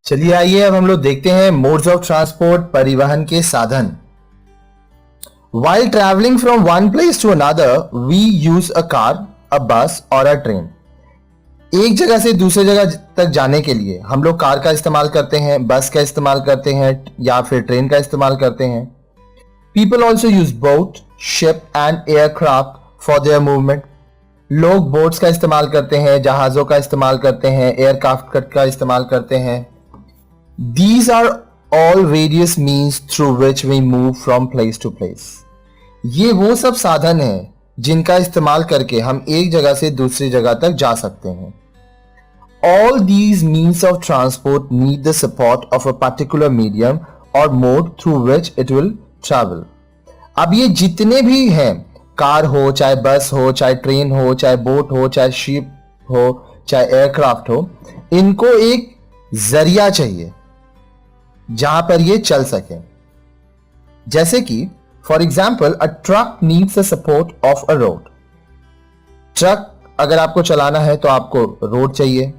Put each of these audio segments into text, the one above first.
चलिए आइए अब हम लोग देखते हैं मोड्स ऑफ ट्रांसपोर्ट, परिवहन के साधन। While traveling from one place to another, we use a car, a bus or a train. एक जगह से दूसरे जगह तक जाने के लिए हम लोग कार का इस्तेमाल करते हैं, बस का इस्तेमाल करते हैं या फिर ट्रेन का इस्तेमाल करते हैं। People also use boat, ship and aircraft for their movement. लोग बोट्स का इस्तेमाल करते हैं, जहाजों का इस्तेमाल करते हैं, एयरक्राफ्ट का इस्तेमाल करते हैं। These are all various means through which we move from place to place. ये वो सब साधन हैं जिनका इस्तेमाल करके हम एक जगह से दूसरी जगह तक जा सकते हैं। All these means of transport need the support of a particular medium or mode through which it will travel. अब ये जितने भी हैं, कार हो, चाहे बस हो, चाहे ट्रेन हो, चाहे बोट हो, चाहे शिप हो, चाहे एयरक्राफ्ट हो, इनको एक जरिया चाहिए जहां पर ये चल सके। जैसे कि for example a truck needs the support of a road. Truck अगर आपको चलाना है तो आपको रोड चाहिए।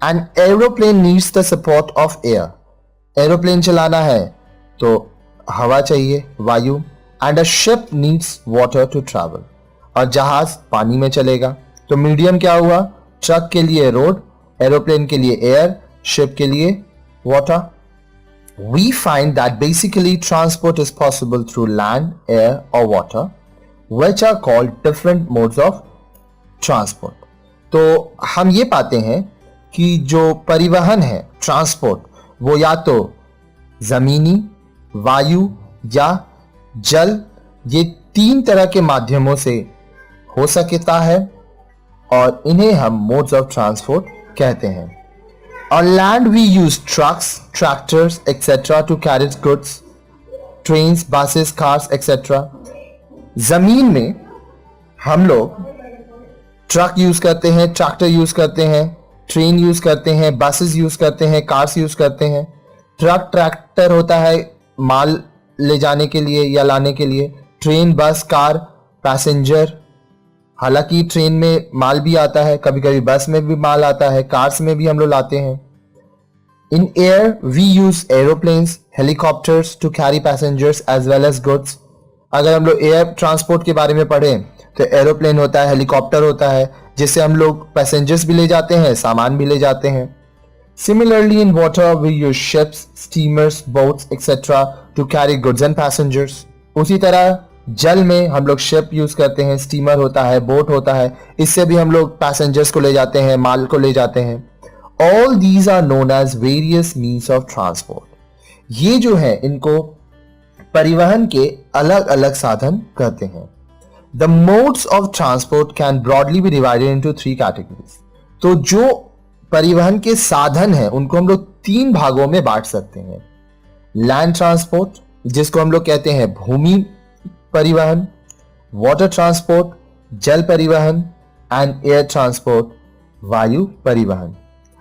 An aeroplane needs the support of air. Aeroplane चलाना है तो हवा चाहिए, वायु। And a ship needs water to travel. और जहाज पानी में चलेगा। तो मीडियम क्या हुआ? ट्रक के लिए रोड, एरोप्लेन के लिए एयर, शिप के लिए water. We find that basically transport is possible through land, air or water, which are called different modes of transport. तो हम ये पाते हैं कि जो परिवहन है, ट्रांसपोर्ट, वो या तो जमीनी, वायु या जल, ये तीन तरह के माध्यमों से हो सकता है और इन्हें हम मोड्स ऑफ ट्रांसपोर्ट कहते हैं। On land we use trucks, tractors, etc. to carry goods, trains, buses, cars, etc. जमीन में हम लोग ट्रक यूज करते हैं, ट्रैक्टर यूज करते हैं, ट्रेन यूज करते हैं, बसेस यूज करते हैं, कार्स यूज करते हैं। ट्रक ट्रैक्टर होता है माल ले जाने के लिए या लाने के लिए। ट्रेन, बस, कार, पैसेंजर। हालांकि ट्रेन में माल भी आता है, कभी कभी बस में भी माल आता है, कार्स में भी हम लोग लाते हैं। In air we use aeroplanes, helicopters to carry passengers as well as goods. अगर हम लोग एयर ट्रांसपोर्ट के बारे में पढ़ें तो एरोप्लेन होता है, हेलीकॉप्टर होता है, जिससे हम लोग पैसेंजर्स भी ले जाते हैं, सामान भी ले जाते हैं। Similarly in water we use ships, steamers, boats etcetera to carry goods and passengers. उसी तरह जल में हम लोग शिप यूज करते हैं, स्टीमर होता है, बोट होता है, इससे भी हम लोग पैसेंजर्स को ले जाते हैं, माल को ले जाते हैं। All these are known as various means of transport. ये जो है इनको परिवहन के अलग अलग साधन कहते हैं। The modes of transport can broadly be divided into 3 categories. तो जो परिवहन के साधन हैं उनको हम लोग 3 भागों में बांट सकते हैं। लैंड ट्रांसपोर्ट, जिसको हम लोग कहते हैं भूमि परिवहन, वाटर ट्रांसपोर्ट, जल परिवहन, एंड एयर ट्रांसपोर्ट, वायु परिवहन।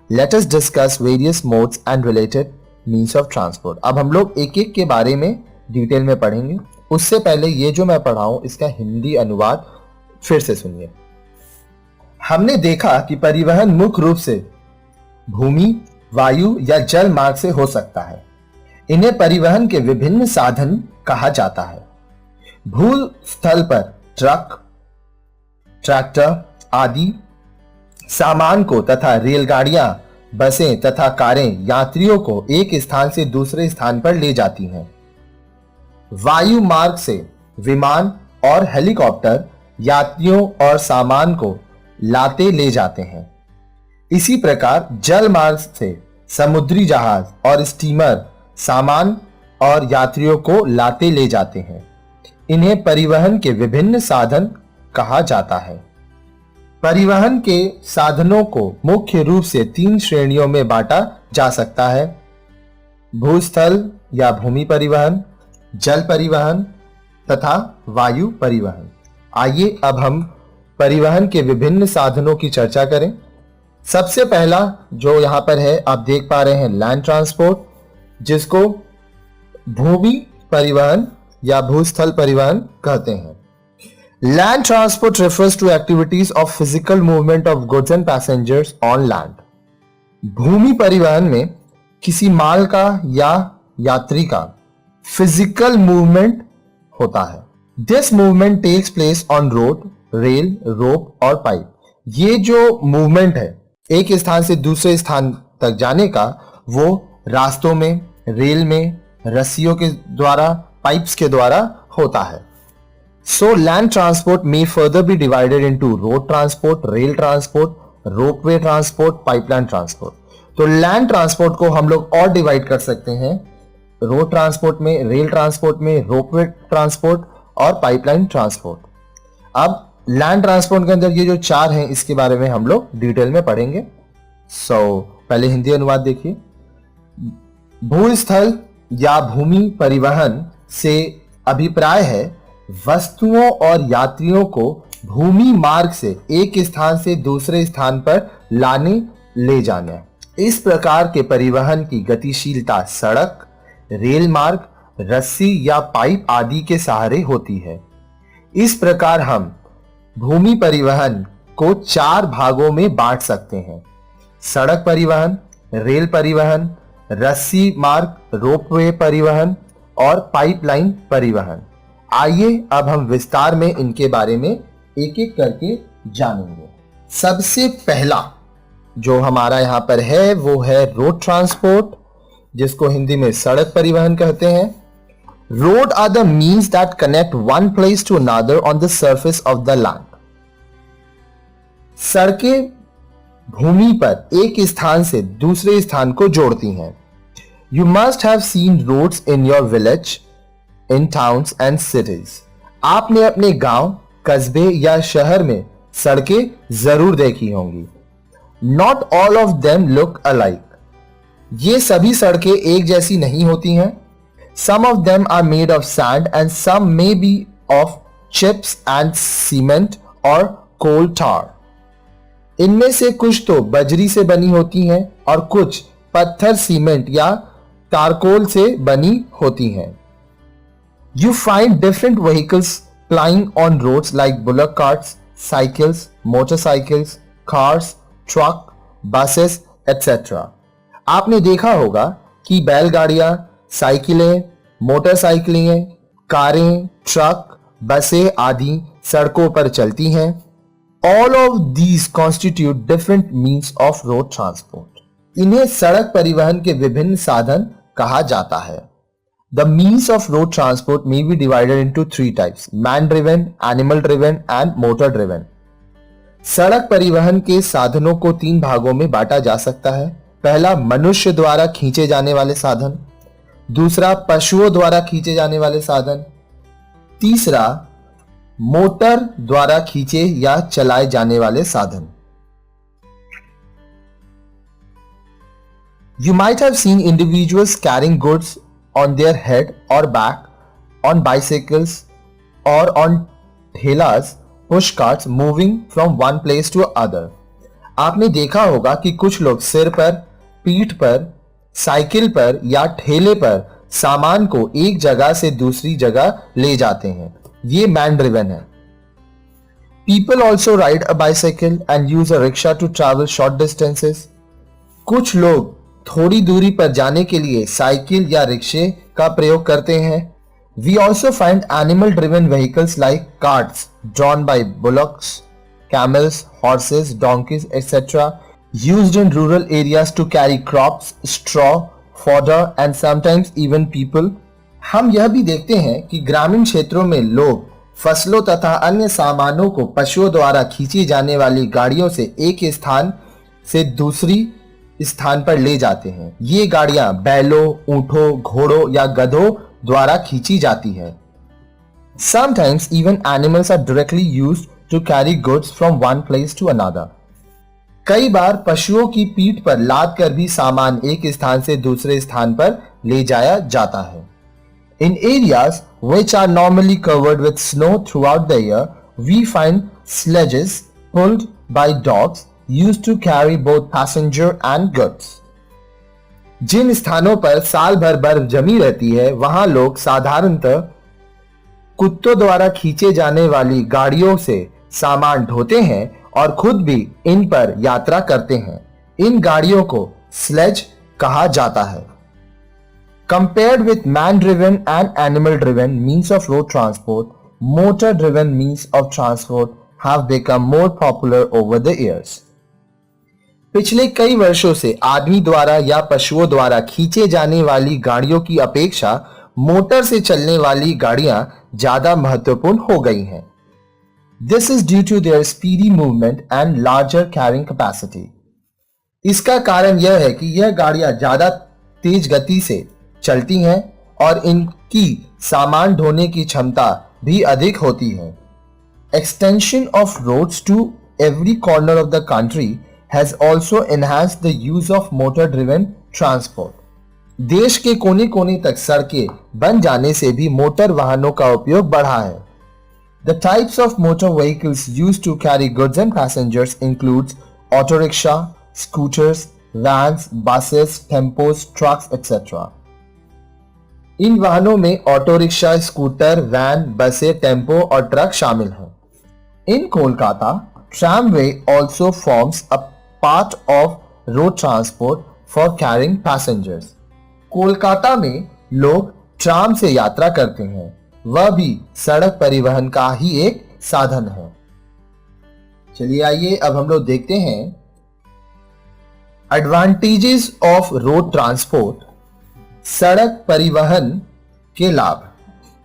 Let us discuss various modes and related means of transport. अब हम लोग एक एक के बारे में डिटेल में पढ़ेंगे। उससे पहले ये जो मैं पढ़ाऊं इसका हिंदी अनुवाद फिर से सुनिए। हमने देखा कि परिवहन मुख्य रूप से भूमि, वायु या जल मार्ग से हो सकता है। इन्हें परिवहन के विभिन्न साधन कहा जाता है। भू स्थल पर ट्रक, ट्रैक्टर आदि सामान को तथा रेलगाड़ियां, बसें तथा कारें यात्रियों को एक स्थान से दूसरे स्थान पर ले जाती हैं। वायु मार्ग से विमान और हेलीकॉप्टर यात्रियों और सामान को लाते ले जाते हैं। इसी प्रकार जल मार्ग से समुद्री जहाज और स्टीमर सामान और यात्रियों को लाते ले जाते हैं। इन्हें परिवहन के विभिन्न साधन कहा जाता है। परिवहन के साधनों को मुख्य रूप से 3 श्रेणियों में बांटा जा सकता है। भूस्थल या भूमि परिवहन, जल परिवहन तथा वायु परिवहन। आइए अब हम परिवहन के विभिन्न साधनों की चर्चा करें। सबसे पहला जो यहां पर है आप देख पा रहे हैं लैंड ट्रांसपोर्ट, जिसको भूमि परिवहन या भूस्थल परिवहन कहते हैं। Land transport refers to activities of physical movement of goods and passengers on land. भूमि परिवहन में किसी माल का या यात्री का फिजिकल मूवमेंट होता है। This movement takes place on road, rail, rope और पाइप। ये जो मूवमेंट है एक स्थान से दूसरे स्थान तक जाने का, वो रास्तों में, रेल में, रस्सियों के द्वारा, पाइप्स के द्वारा होता है। So land transport may further be divided into road transport, rail transport, ropeway transport, pipeline transport. तो लैंड ट्रांसपोर्ट को हम लोग और डिवाइड कर सकते हैं रोड ट्रांसपोर्ट में, रेल ट्रांसपोर्ट में, रोपवे ट्रांसपोर्ट और पाइपलाइन ट्रांसपोर्ट। अब लैंड ट्रांसपोर्ट के अंदर ये जो चार हैं इसके बारे में हम लोग डिटेल में पढ़ेंगे। पहले हिंदी अनुवाद देखिए। भूस्थल या भूमि परिवहन से अभिप्राय है वस्तुओं और यात्रियों को भूमि मार्ग से एक स्थान से दूसरे स्थान पर लाने ले जाना। इस प्रकार के परिवहन की गतिशीलता सड़क, रेल मार्ग, रस्सी या पाइप आदि के सहारे होती है। इस प्रकार हम भूमि परिवहन को चार भागों में बांट सकते हैं: सड़क परिवहन, रेल परिवहन, रस्सी मार्ग, रोपवे परिवहन और पाइपलाइन परिवहन। आइए अब हम विस्तार में इनके बारे में एक एक करके जानेंगे। सबसे पहला जो हमारा यहां पर है वो है रोड ट्रांसपोर्ट, जिसको हिंदी में सड़क परिवहन कहते हैं। Road are the means that connect one place to another on the surface of the land. सड़कें भूमि पर एक स्थान से दूसरे स्थान को जोड़ती हैं। You must have seen roads in your village, in towns and cities. आपने अपने गांव, कस्बे या शहर में सड़कें जरूर देखी होंगी। Not all of them look alike. ये सभी सड़कें एक जैसी नहीं होती हैं। Some of them are made of sand and some may be of chips and cement or coal tar. इनमें से कुछ तो बजरी से बनी होती हैं और कुछ पत्थर, सीमेंट या तारकोल से बनी होती हैं। You find different vehicles plying on roads like bullock carts, cycles, motorcycles, cars, truck, buses, etc. आपने देखा होगा कि बैलगाड़ियां, साइकिलें, मोटरसाइकिलें, कारें, ट्रक, बसें आदि सड़कों पर चलती हैं। All of these constitute different means of road transport. इन्हें सड़क परिवहन के विभिन्न साधन कहा जाता है। The means of road transport may be divided into three types: man-driven, animal-driven and motor-driven. सड़क परिवहन के साधनों को तीन भागों में बांटा जा सकता है। पहला मनुष्य द्वारा खींचे जाने वाले साधन, दूसरा पशुओं द्वारा खींचे जाने वाले साधन, तीसरा मोटर द्वारा खींचे या चलाए जाने वाले साधन। You might have seen individuals carrying goods on their head or back, on bicycles or on ठेलास, push carts moving from one place to other. आपने देखा होगा कि कुछ लोग सिर पर, पीठ पर, साइकिल पर या ठेले पर सामान को एक जगह से दूसरी जगह ले जाते हैं। ये मैन ड्रिवन है। People also ride a bicycle and use a rickshaw to travel short distances. कुछ लोग थोड़ी दूरी पर जाने के लिए साइकिल या रिक्शे का प्रयोग करते हैं। We also find animal driven vehicles like carts drawn by bullocks, camels, horses, donkeys, etc. used in rural areas to carry crops, straw, fodder and sometimes even people. हम यह भी देखते हैं कि ग्रामीण क्षेत्रों में लोग फसलों तथा अन्य सामानों को पशुओं द्वारा खींची जाने वाली गाड़ियों से एक स्थान से दूसरी स्थान पर ले जाते हैं। ये गाड़ियां बैलों, ऊंटों, घोड़ों या गधों द्वारा खींची जाती है। Sometimes even animals are directly used to carry goods from one place to another. कई बार पशुओं की पीठ पर लाद कर भी सामान एक स्थान से दूसरे स्थान पर ले जाया जाता है। In areas which are normally covered with snow throughout the year, we find sledges pulled by dogs used to carry both passenger and goods. जिन स्थानों पर साल भर बर्फ जमी रहती है वहां लोग साधारणतः कुत्तों द्वारा खींचे जाने वाली गाड़ियों से सामान ढोते हैं और खुद भी इन पर यात्रा करते हैं। इन गाड़ियों को स्लेज कहा जाता है। Compared with man-driven and animal-driven means of road transport, motor-driven means of transport have become more popular over the years. पिछले कई वर्षों से आदमी द्वारा या पशुओं द्वारा खींचे जाने वाली गाड़ियों की अपेक्षा मोटर से चलने वाली गाड़ियां ज्यादा महत्वपूर्ण हो गई हैं। This is due to their speedy movement and larger carrying capacity. इसका कारण यह है कि यह गाड़ियां ज्यादा तेज गति से चलती हैं और इनकी सामान ढोने की क्षमता भी अधिक होती है। Extension of roads to every corner of the country has also enhanced the use of motor-driven transport. देश के कोने-कोने तक सड़कें बन जाने से भी मोटर वाहनों का उपयोग बढ़ा है। The types of motor vehicles used to carry goods and passengers includes auto rickshaw, scooters, vans, buses, tempos, trucks, etc. इन वाहनों में ऑटो रिक्शा, स्कूटर, वैन, बसें, टेम्पो और ट्रक शामिल हैं। इन Kolkata, tramway also forms a part of road transport for carrying passengers. Kolkata में लोग tram से यात्रा करते हैं, वह भी सड़क परिवहन का ही एक साधन है। चलिए आइए अब हम लोग देखते हैं एडवांटेजेस ऑफ रोड ट्रांसपोर्ट, सड़क परिवहन के लाभ।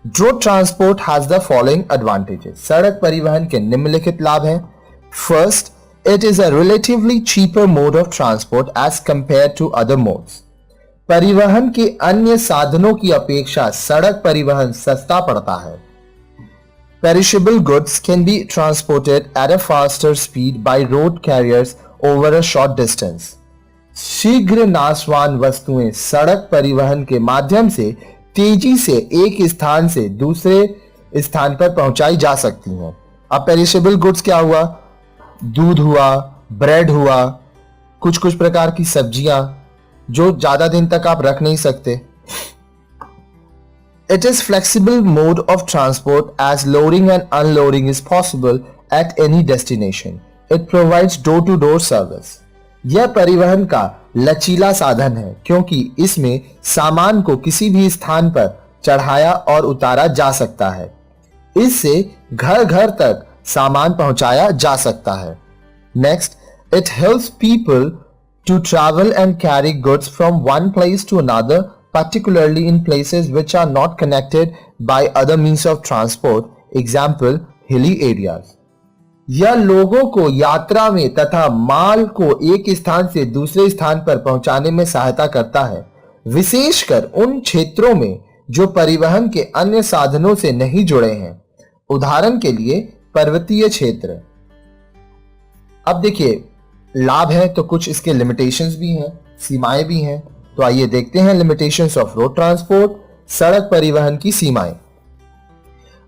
Road transport has the following advantages. सड़क परिवहन के निम्नलिखित लाभ हैं। First, it is a relatively cheaper mode of transport as compared to other modes. परिवहन के अन्य साधनों की अपेक्षा सड़क परिवहन सस्ता पड़ता है। Perishable goods can be transported at a faster speed by road carriers over a short distance. शीघ्र नाशवान वस्तुएं सड़क परिवहन के माध्यम से तेजी से एक स्थान से दूसरे स्थान पर पहुंचाई जा सकती हैं। अब पेरिशेबल गुड्स क्या हुआ? दूध हुआ, ब्रेड हुआ, कुछ कुछ प्रकार की सब्जियां जो ज्यादा दिन तक आप रख नहीं सकते। It is flexible mode of transport as loading and unloading is possible at any destination. It provides door-to-door service. यह परिवहन का लचीला साधन है क्योंकि इसमें सामान को किसी भी स्थान पर चढ़ाया और उतारा जा सकता है। इससे घर घर तक सामान पहुंचाया जा सकता है। Next, it helps people to travel and carry goods from one place to another, particularly in places which are not connected by other means of transport, example, hilly areas. यह लोगों को यात्रा में तथा माल को एक स्थान से दूसरे स्थान पर पहुंचाने में सहायता करता है, विशेषकर उन क्षेत्रों में जो परिवहन के अन्य साधनों से नहीं जुड़े हैं, उदाहरण के लिए पर्वतीय क्षेत्र। अब देखिए, लाभ है तो कुछ इसके लिमिटेशंस भी हैं, सीमाएं भी हैं। तो आइए देखते हैं लिमिटेशंस ऑफ रोड ट्रांसपोर्ट, सड़क परिवहन की सीमाएं।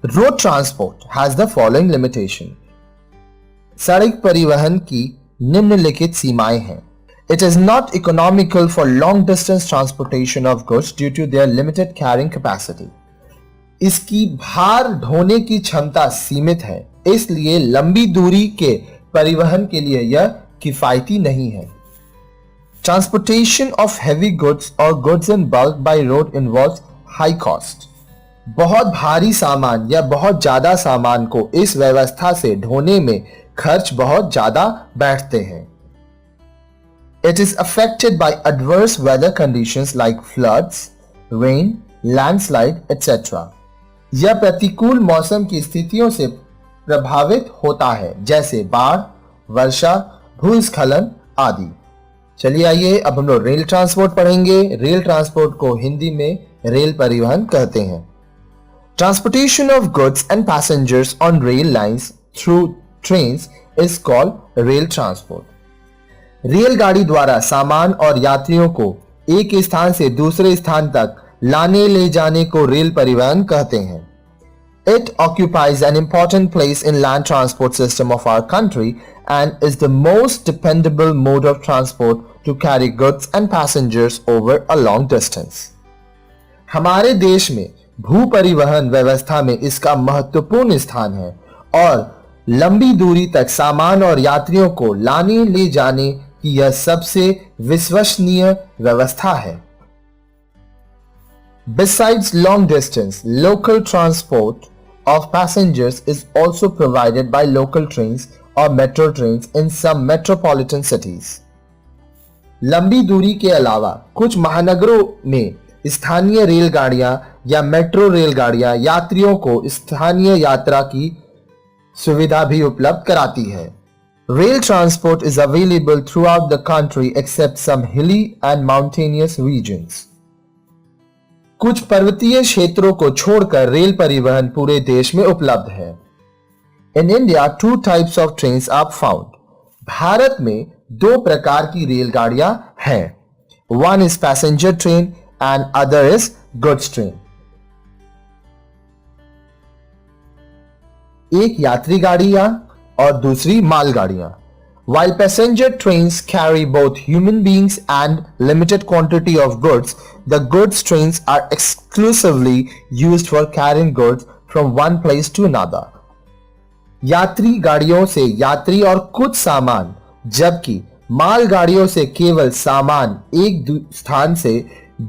Road transport has the following limitation. सड़क परिवहन की निम्नलिखित सीमाएं हैं। It is not economical for long distance transportation of goods due to their limited carrying capacity. इसकी भार ढोने की क्षमता सीमित है, इसलिए लंबी दूरी के परिवहन के लिए यह किफायती नहीं है। Transportation of heavy goods or goods in bulk by road involves high cost. बहुत भारी सामान या बहुत ज्यादा सामान को इस व्यवस्था से ढोने में खर्च बहुत ज्यादा बैठते हैं। It is affected by adverse weather conditions like floods, rain, landslide, etc. यह प्रतिकूल मौसम की स्थितियों से प्रभावित होता है, जैसे बाढ़, वर्षा, भूस्खलन आदि। चलिए आइए अब हम लोग रेल ट्रांसपोर्ट पढ़ेंगे। रेल ट्रांसपोर्ट को हिंदी में रेल परिवहन कहते हैं। Transportation of goods and passengers on rail lines through trains is called rail transport. रेलगाड़ी द्वारा सामान और यात्रियों को एक स्थान से दूसरे स्थान तक लाने ले जाने को रेल परिवहन कहते हैं। It occupies an important place in land transport system of our country and is the most dependable mode of transport to carry goods and passengers over a long distance. हमारे देश में भू परिवहन व्यवस्था में इसका महत्वपूर्ण स्थान है और लंबी दूरी तक सामान और यात्रियों को लाने ले जाने कि यह सबसे विश्वसनीय व्यवस्था है। Besides long distance, local transport of passengers is also provided by local trains or metro trains in some metropolitan cities. लंबी दूरी के अलावा कुछ महानगरों में स्थानीय रेलगाड़ियां या मेट्रो रेलगाड़ियां यात्रियों को स्थानीय यात्रा की सुविधा भी उपलब्ध कराती है। Rail transport is available throughout the country except some hilly and mountainous regions. कुछ पर्वतीय क्षेत्रों को छोड़कर रेल परिवहन पूरे देश में उपलब्ध है। In India 2 types of trains are found. Bharat में 2 प्रकार की रेलगाड़ियां हैं। One is passenger train and other is goods train. एक यात्री गाड़ियां और दूसरी मालगाड़ियां। While passenger trains carry both human beings and limited quantity of goods, the goods trains are exclusively used for carrying goods from one place to another. यात्री गाड़ियों से यात्री और कुछ सामान, जबकि मालगाड़ियों से केवल सामान एक स्थान से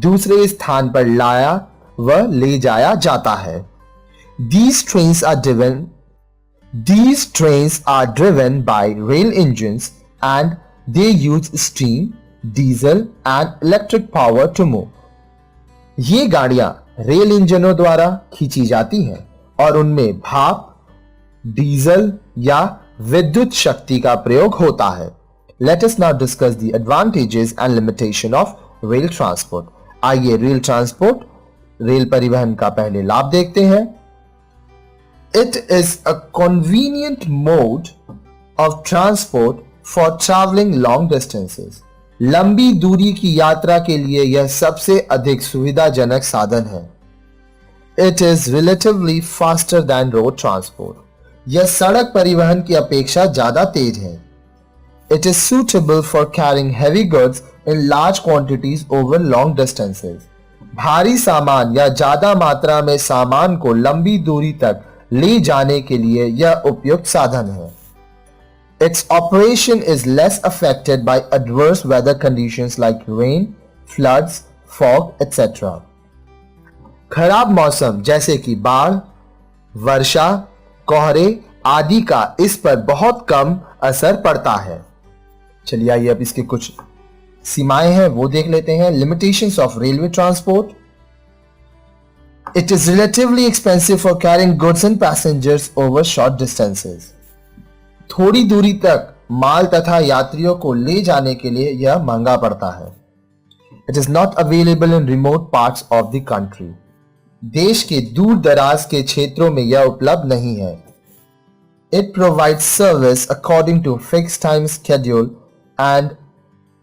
दूसरे स्थान पर लाया व ले जाया जाता है। These trains are driven by rail engines and they use steam, diesel and electric power to move. ये गाड़ियां रेल इंजनों द्वारा खींची जाती हैं और उनमें भाप, डीजल या विद्युत शक्ति का प्रयोग होता है। Let us now discuss the advantages and limitation of rail transport. आइए रेल परिवहन का पहले लाभ देखते हैं। It is a convenient mode of transport for traveling long distances. लंबी दूरी की यात्रा के लिए यह सबसे अधिक सुविधाजनक साधन है। It is relatively faster than road transport. यह सड़क परिवहन की अपेक्षा ज्यादा तेज है। It is suitable for carrying heavy goods in large quantities over long distances. भारी सामान या ज्यादा मात्रा में सामान को लंबी दूरी तक ले जाने के लिए यह उपयुक्त साधन है। Its operation is less affected by adverse weather conditions like rain, floods, fog, etc. खराब मौसम जैसे कि बाढ़, वर्षा, कोहरे आदि का इस पर बहुत कम असर पड़ता है। चलिए आइए अब इसके कुछ सीमाएं हैं वो देख लेते हैं। Limitations of railway transport. It is relatively expensive for carrying goods and passengers over short distances. थोड़ी दूरी तक माल तथा यात्रियों को ले जाने के लिए यह महंगा पड़ता है। It is not available in remote parts of the country. देश के दूर दराज के क्षेत्रों में यह उपलब्ध नहीं है। It provides service according to fixed time schedule and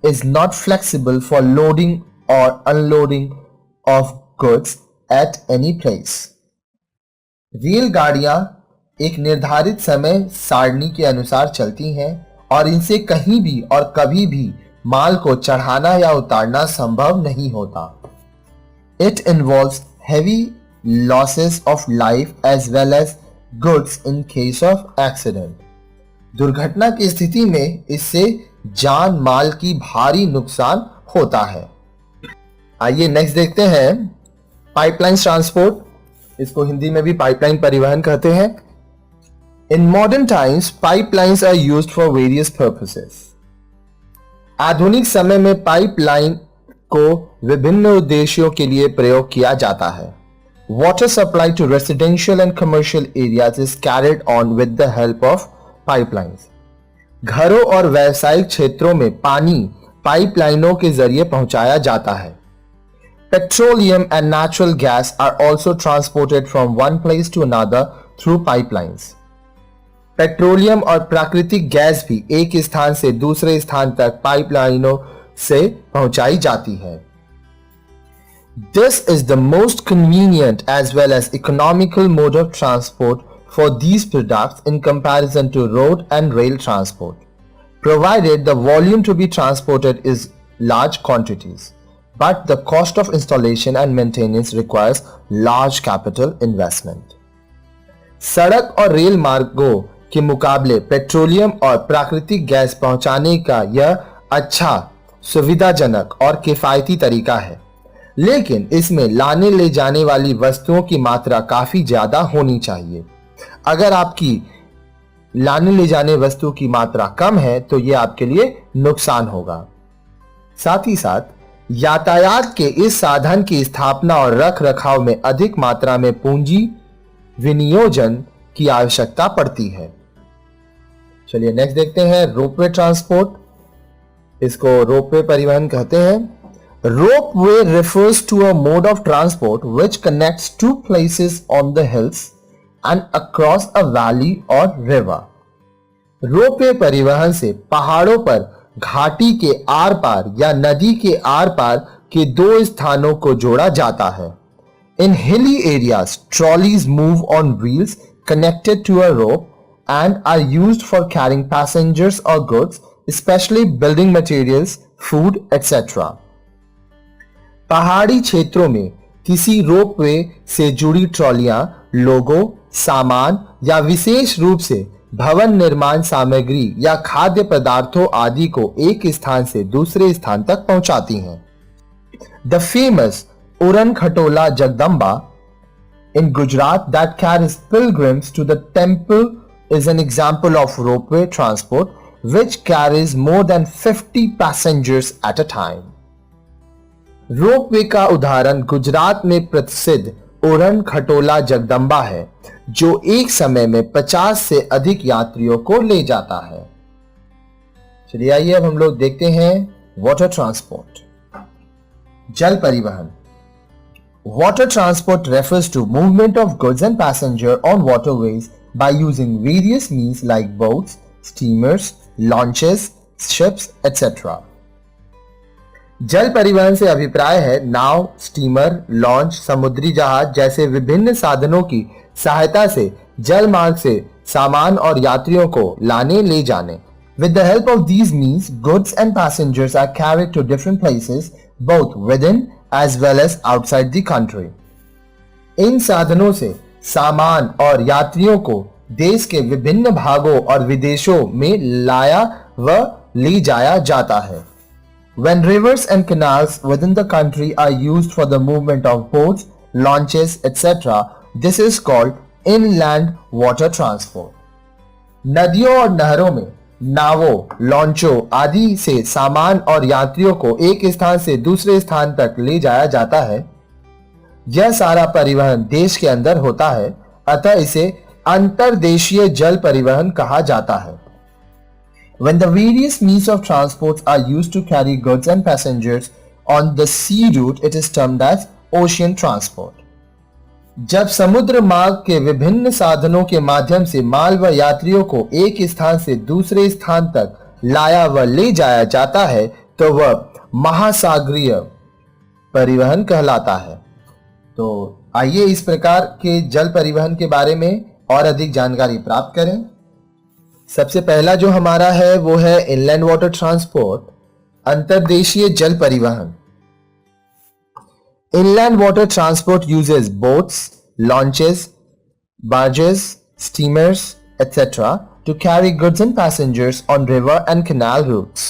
is not flexible for loading or unloading of goods at any place. रेलगाड़ियां एक निर्धारित समय सारणी के अनुसार चलती हैं और इनसे कहीं भी और कभी भी माल को चढ़ाना या उतारना संभव नहीं होता। It involves heavy losses of life as well as goods in case of accident. दुर्घटना की स्थिति में इससे जान माल की भारी नुकसान होता है। आइए नेक्स्ट देखते हैं पाइपलाइन ट्रांसपोर्ट, इसको हिंदी में भी पाइपलाइन परिवहन कहते हैं। In modern times pipelines are used for various purposes. आधुनिक समय में पाइपलाइन को विभिन्न उद्देश्यों के लिए प्रयोग किया जाता है। Water supply to residential and commercial areas is carried on with the help of pipelines. घरों और व्यावसायिक क्षेत्रों में पानी पाइपलाइनों के जरिए पहुंचाया जाता है। Petroleum and natural gas are also transported from one place to another through pipelines. Petroleum और प्राकृतिक गैस भी एक स्थान से दूसरे स्थान तक पाइपलाइनों से पहुंचाई जाती है। This is the most convenient as well as economical mode of transport for these products in comparison to road and rail transport, provided the volume to be transported is large quantities. But the cost of installation and maintenance requires large capital investment. सड़क और rail मार्गों के मुकाबले petroleum और प्राकृतिक gas पहुंचाने का यह अच्छा, सुविधाजनक और किफायती तरीका है, लेकिन इसमें लाने ले जाने वाली वस्तुओं की मात्रा काफी ज्यादा होनी चाहिए। अगर आपकी लाने ले जाने वस्तु की मात्रा कम है तो यह आपके लिए नुकसान होगा। साथ ही साथ यातायात के इस साधन की स्थापना और रख रखाव में अधिक मात्रा में पूंजी विनियोजन की आवश्यकता पड़ती है। चलिए नेक्स्ट देखते हैं रोपवे ट्रांसपोर्ट। इसको रोपवे परिवहन कहते हैं। Ropeway refers to a mode of transport which connects two places on the hills and across a valley or river. Ropeway परिवहन से पहाड़ों पर घाटी के आर पार या नदी के आर पार के दो स्थानों को जोड़ा जाता है। In hilly areas, trolleys move on wheels connected to a rope and are used for carrying passengers or goods, especially building materials, food, etc. पहाड़ी क्षेत्रों में किसी रोपवे से जुड़ी ट्रॉलियां लोगों, सामान या विशेष रूप से भवन निर्माण सामग्री या खाद्य पदार्थों आदि को एक स्थान से दूसरे स्थान तक पहुंचाती हैं। The famous Uran Khatola Jagdamba in Gujarat that carries pilgrims to the temple is an example of ropeway transport which carries more than 50 passengers at a time. Ropeway का उदाहरण गुजरात में प्रसिद्ध उरण खटोला जगदम्बा है जो एक समय में 50 से अधिक यात्रियों को ले जाता है। चलिए आइए अब हम लोग देखते हैं वाटर ट्रांसपोर्ट, जल परिवहन। Water transport refers to movement of goods and passenger on waterways by using various means like boats, steamers, launches, ships, etc. जल परिवहन से अभिप्राय है नाव, स्टीमर, लॉन्च, समुद्री जहाज जैसे विभिन्न साधनों की सहायता से जल मार्ग से सामान और यात्रियों को लाने ले जाने। With the help of these means, goods and passengers are carried to different places, both within as well as outside the country. इन साधनों से सामान और यात्रियों को देश के विभिन्न भागों और विदेशों में लाया व ले जाया जाता है। When rivers and canals within the country are used for the movement of boats, launches, etc., this is called inland water transport. नदियों और नहरों में नावों, लॉन्चों आदि से सामान और यात्रियों को एक स्थान से दूसरे स्थान तक ले जाया जाता है। यह सारा परिवहन देश के अंदर होता है, अतः इसे अंतर्देशीय जल परिवहन कहा जाता है। When the various means of transport are used to carry goods and passengers on the sea route, it is termed as ocean transport. जब समुद्र मार्ग के विभिन्न साधनों के माध्यम से माल व यात्रियों को एक स्थान से दूसरे स्थान तक लाया व ले जाया जाता है तो वह महासागरीय परिवहन कहलाता है। तो आइए इस प्रकार के जल परिवहन के बारे में और अधिक जानकारी प्राप्त करें। सबसे पहला जो हमारा है वो है इनलैंड वाटर ट्रांसपोर्ट, अंतर्देशीय जल परिवहन। Inland water transport uses boats, launches, barges, steamers, etc. to carry goods and passengers on river and canal routes.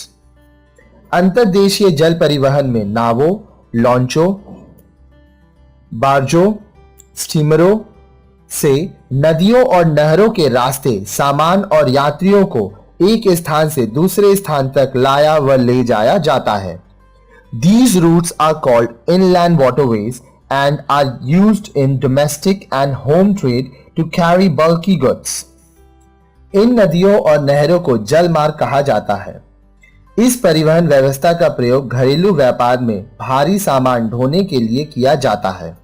अंतर्देशीय जल परिवहन में नावों, लॉन्चों, बार्जों, स्टीमरों से नदियों और नहरों के रास्ते सामान और यात्रियों को एक स्थान से दूसरे स्थान तक लाया व ले जाया जाता है। These routes are called inland waterways and are used in domestic and home trade to carry bulky goods. इन नदियों और नहरों को जल मार्ग कहा जाता है। इस परिवहन व्यवस्था का प्रयोग घरेलू व्यापार में भारी सामान ढोने के लिए किया जाता है।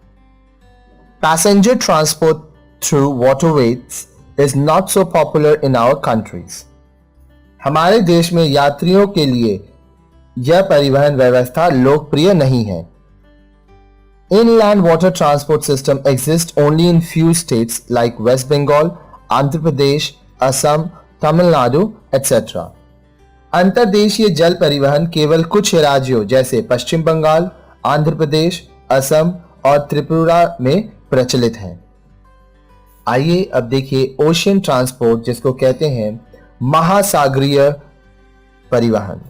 Passenger transport through waterways is not so popular in our countries. हमारे देश में यात्रियों के लिए यह परिवहन व्यवस्था लोकप्रिय नहीं है। Inland water transport system exists only in few states like West Bengal, Andhra Pradesh, Assam, Tamil Nadu, etc. अंतर्देशीय जल परिवहन केवल कुछ राज्यों जैसे पश्चिम बंगाल, आंध्र प्रदेश, असम और त्रिपुरा में प्रचलित है। आइए अब देखिए ओशियन ट्रांसपोर्ट, जिसको कहते हैं महासागरीय परिवहन।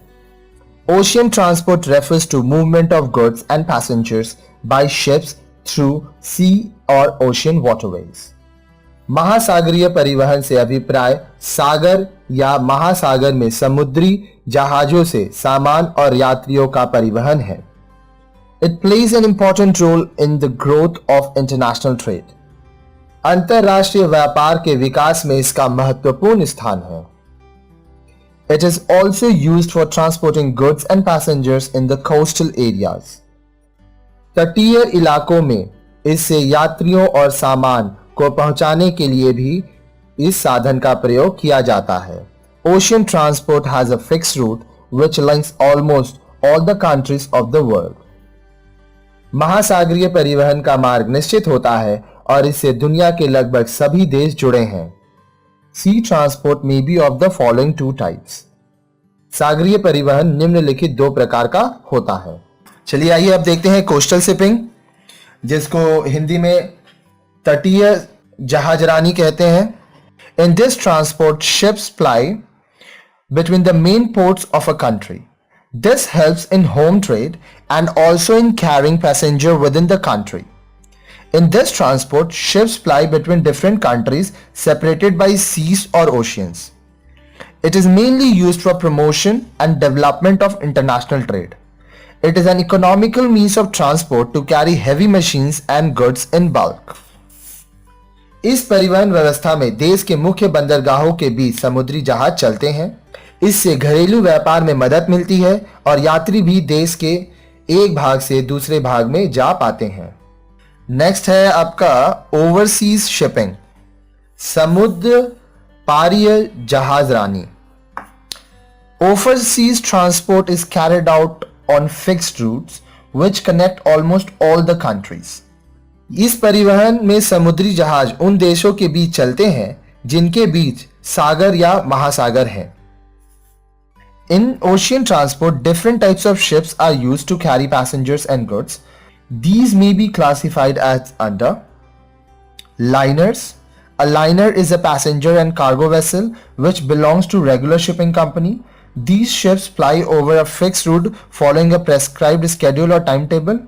Ocean transport refers to movement of goods and passengers by ships through sea or ocean waterways. महासागरीय परिवहन से अभिप्राय सागर या महासागर में समुद्री जहाजों से सामान और यात्रियों का परिवहन है. It plays an important role in the growth of international trade. अंतरराष्ट्रीय व्यापार के विकास में इसका महत्वपूर्ण स्थान है. It is also used for transporting goods and passengers in the coastal areas. तटीय इलाकों में इससे यात्रियों और सामान को पहुंचाने के लिए भी इस साधन का प्रयोग किया जाता है. Ocean transport has a fixed route which links almost all the countries of the world. महासागरीय परिवहन का मार्ग निश्चित होता है और इससे दुनिया के लगभग सभी देश जुड़े हैं. Sea transport may be of the following two types. सागरीय परिवहन निम्नलिखित दो प्रकार का होता है. चलिए आइए अब देखते हैं कोस्टल शिपिंग, जिसको हिंदी में तटीय जहाजरानी कहते हैं. In this transport, ships ply between the main ports of a country. This helps in home trade and also in carrying passenger within the country. In this transport, ships ply between different countries separated by seas or oceans. It is mainly used for promotion and development of international trade. It is an economical means of transport to carry heavy machines and goods in bulk. इस परिवहन व्यवस्था में देश के मुख्य बंदरगाहों के बीच समुद्री जहाज चलते हैं. इससे घरेलू व्यापार में मदद मिलती है और यात्री भी देश के एक भाग से दूसरे भाग में जा पाते हैं. नेक्स्ट है आपका ओवरसीज शिपिंग, समुद्र पारीय जहाजरानी. Overseas transport is carried out on fixed routes which connect almost all the countries. इस परिवहन में समुद्री जहाज उन देशों के बीच चलते हैं जिनके बीच सागर या महासागर है. In ocean transport, different types of ships are used to carry passengers and goods. These may be classified as under liners. A liner is a passenger and cargo vessel which belongs to regular shipping company. These ships ply over a fixed route following a prescribed schedule or timetable.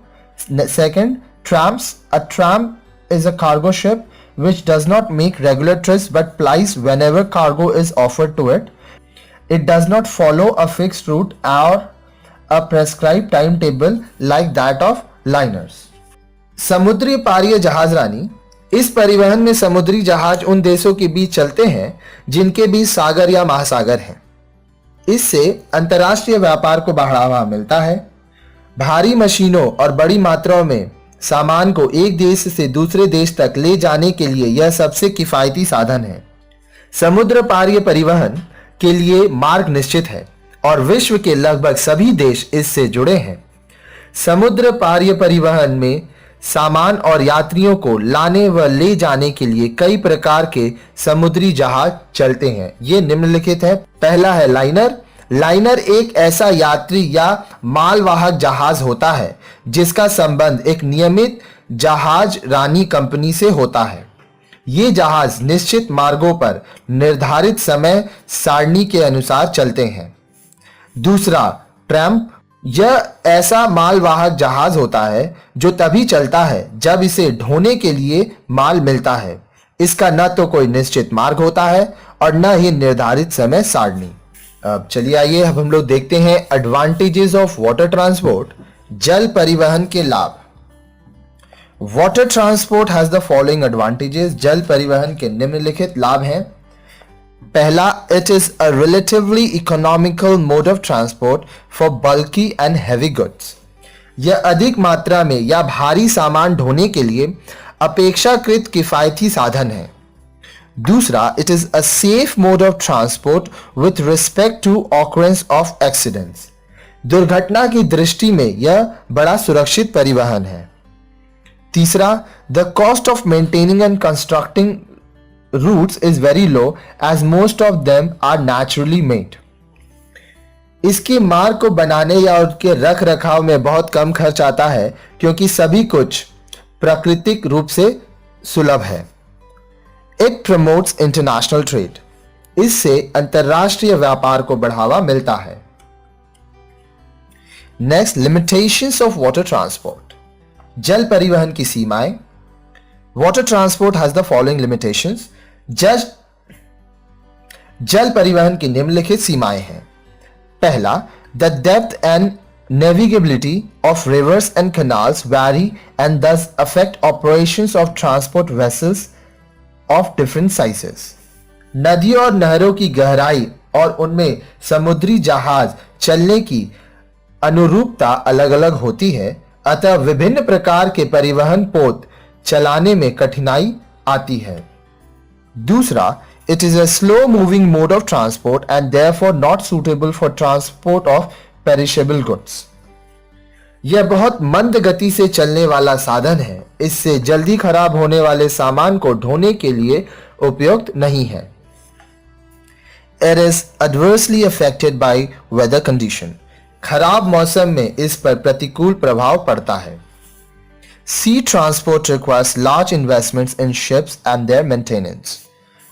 Second, tramps. A tramp is a cargo ship which does not make regular trips but plies whenever cargo is offered to it. It does not follow a fixed route or a prescribed timetable like that of liners. समुद्री पारीय जहाजरानी. इस परिवहन में समुद्री जहाज उन देशों के बीच चलते हैं जिनके बीच सागर या महासागर है. इससे अंतर्राष्ट्रीय व्यापार को बढ़ावा मिलता है. भारी मशीनों और बड़ी मात्राओं में सामान को एक देश से दूसरे देश तक ले जाने के लिए यह सबसे किफायती साधन है. समुद्र पारीय परिवहन के लिए मार्ग निश्चित है और विश्व के लगभग सभी देश इससे जुड़े हैं. समुद्र पारीय परिवहन में सामान और यात्रियों को लाने व ले जाने के लिए कई प्रकार के समुद्री जहाज चलते हैं. ये निम्नलिखित है. पहला है लाइनर. लाइनर एक ऐसा यात्री या मालवाहक जहाज होता है जिसका संबंध एक नियमित जहाज रानी कंपनी से होता है. ये जहाज निश्चित मार्गों पर निर्धारित समय सारणी के अनुसार चलते हैं. दूसरा, ट्रैम्प. यह ऐसा मालवाहक जहाज होता है जो तभी चलता है जब इसे ढोने के लिए माल मिलता है. इसका न तो कोई निश्चित मार्ग होता है और न ही निर्धारित समय सारणी. अब चलिए आइए अब हम लोग देखते हैं एडवांटेजेस ऑफ वाटर ट्रांसपोर्ट, जल परिवहन के लाभ. Water transport has the following advantages. जल परिवहन के निम्नलिखित लाभ हैं. पहला, it is a relatively economical mode of transport for bulky and heavy goods. यह अधिक मात्रा में या भारी सामान ढोने के लिए अपेक्षाकृत किफायती साधन है. दूसरा, it is a safe mode of transport with respect to occurrence of accidents. दुर्घटना की दृष्टि में यह बड़ा सुरक्षित परिवहन है. तीसरा, the cost of maintaining and constructing routes is very low as most of them are naturally made. इसके मार्ग को बनाने या उसके रख रखाव में बहुत कम खर्च आता है क्योंकि सभी कुछ प्राकृतिक रूप से सुलभ है. It promotes international trade. इससे अंतर्राष्ट्रीय व्यापार को बढ़ावा मिलता है. Next, limitations of water transport, जल परिवहन की सीमाएं. Water transport has the following limitations. जल परिवहन की निम्नलिखित सीमाएं हैं. पहला, the depth and navigability of rivers and canals vary and thus affect operations of transport vessels of different sizes. नदियों और नहरों की गहराई और उनमें समुद्री जहाज चलने की अनुरूपता अलग अलग होती है, अतः विभिन्न प्रकार के परिवहन पोत चलाने में कठिनाई आती है. दूसरा, it is a slow moving mode of transport and therefore not suitable for transport of perishable goods. यह बहुत मंद गति से चलने वाला साधन है, इससे जल्दी खराब होने वाले सामान को ढोने के लिए उपयुक्त नहीं है. It is adversely affected by weather condition. खराब मौसम में इस पर प्रतिकूल प्रभाव पड़ता है. Sea transport requires large investments in ships and their maintenance.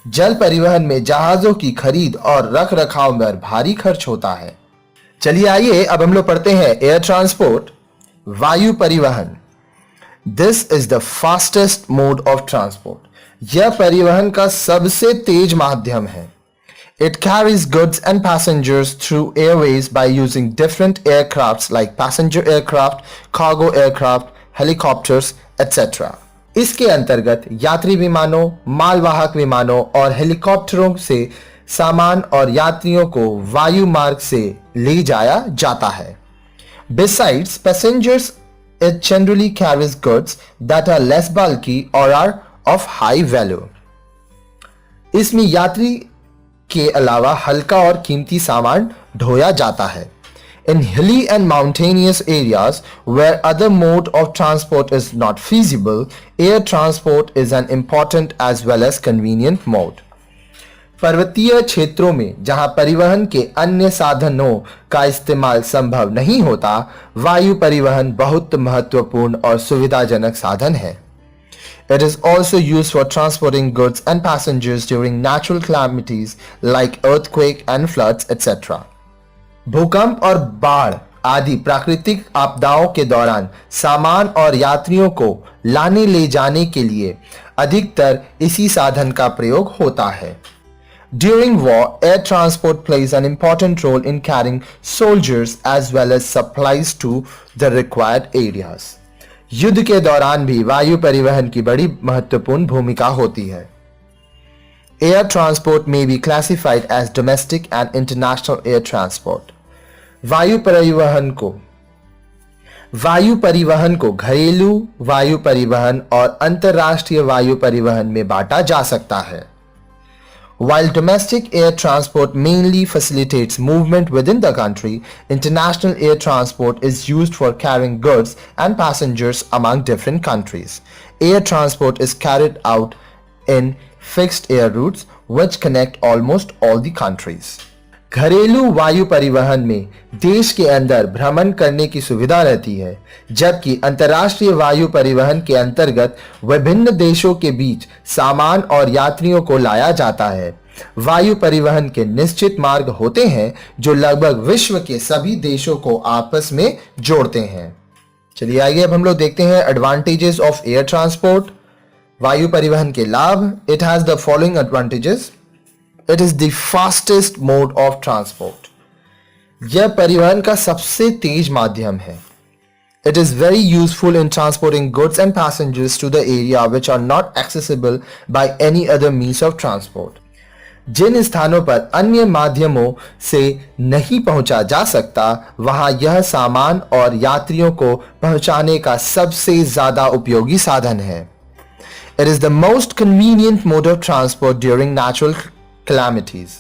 जल परिवहन में जहाजों की खरीद और रख रखाव में भारी खर्च होता है. चलिए आइए अब हम लोग पढ़ते हैं एयर ट्रांसपोर्ट, वायु परिवहन. This is the fastest mode of transport. यह परिवहन का सबसे तेज माध्यम है. It carries goods and passengers through Airways by using different aircrafts like passenger aircraft, cargo aircraft, helicopters etcetera. इसके अंतर्गत यात्री विमानों, मालवाहक विमानों और हेलीकॉप्टरों से सामान और यात्रियों को वायु मार्ग से ले जाया जाता है. Besides passengers, it generally carries goods that are less bulky or are of high value. इसमें यात्री के अलावा हल्का और कीमती सामान ढोया जाता है. In hilly and mountainous areas where other mode of transport is not feasible, air transport is an important as well as convenient mode. पर्वतीय क्षेत्रों में जहां परिवहन के अन्य साधनों का इस्तेमाल संभव नहीं होता, वायु परिवहन बहुत महत्वपूर्ण और सुविधाजनक साधन है. It is also used for transporting goods and passengers during natural calamities like earthquake and floods, etc. भूकंप और बाढ़ आदि प्राकृतिक आपदाओं के दौरान सामान और यात्रियों को लाने ले जाने के लिए अधिकतर इसी साधन का प्रयोग होता है. During war, air transport plays an important role in carrying soldiers as well as supplies to the required areas. युद्ध के दौरान भी वायु परिवहन की बड़ी महत्वपूर्ण भूमिका होती है. Air transport may be classified as domestic and international air transport. वायु परिवहन को घरेलू वायु परिवहन और अंतर्राष्ट्रीय वायु परिवहन में बांटा जा सकता है. While domestic air transport mainly facilitates movement within the country, international air transport is used for carrying goods and passengers among different countries. Air transport is carried out in fixed air routes which connect almost all the countries. घरेलू वायु परिवहन में देश के अंदर भ्रमण करने की सुविधा रहती है, जबकि अंतर्राष्ट्रीय वायु परिवहन के अंतर्गत विभिन्न देशों के बीच सामान और यात्रियों को लाया जाता है. वायु परिवहन के निश्चित मार्ग होते हैं जो लगभग विश्व के सभी देशों को आपस में जोड़ते हैं. चलिए आइए अब हम लोग देखते हैं एडवांटेजेस ऑफ एयर ट्रांसपोर्ट, वायु परिवहन के लाभ. It has the following advantages. It is the fastest mode of transport. यह परिवहन का सबसे तेज माध्यम है. It is very useful in transporting goods and passengers to the area which are not accessible by any other means of transport. जिन स्थानों पर अन्य माध्यमों से नहीं पहुंचा जा सकता, वहां यह सामान और यात्रियों को पहुंचाने का सबसे ज्यादा उपयोगी साधन है. It is the most convenient mode of transport during natural calamities.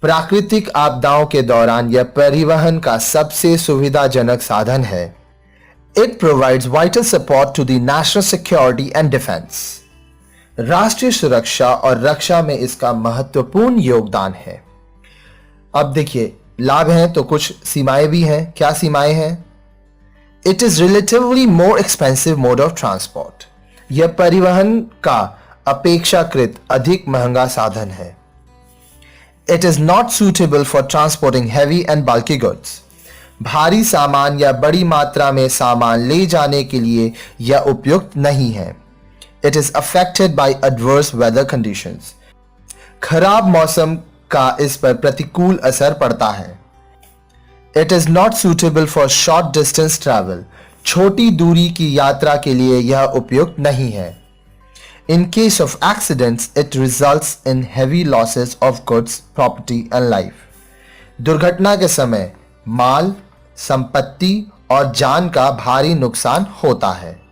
प्राकृतिक आपदाओं के दौरान यह परिवहन का सबसे सुविधाजनक साधन है. It provides vital support to the national security and defense. राष्ट्रीय सुरक्षा और रक्षा में इसका महत्वपूर्ण योगदान है. अब देखिए लाभ हैं तो कुछ सीमाएं भी हैं. क्या सीमाएं हैं? It is relatively more expensive mode of transport. यह परिवहन का अपेक्षाकृत अधिक महंगा साधन है. It is not suitable for transporting heavy and bulky goods. भारी सामान या बड़ी मात्रा में सामान ले जाने के लिए यह उपयुक्त नहीं है। It is affected by adverse weather conditions. खराब मौसम का इस पर प्रतिकूल असर पड़ता है। It is not suitable for short distance travel. छोटी दूरी की यात्रा के लिए यह उपयुक्त नहीं है। In case of accidents, it results in heavy losses of goods, property and life. दुर्घटना के समय माल, संपत्ति और जान का भारी नुकसान होता है।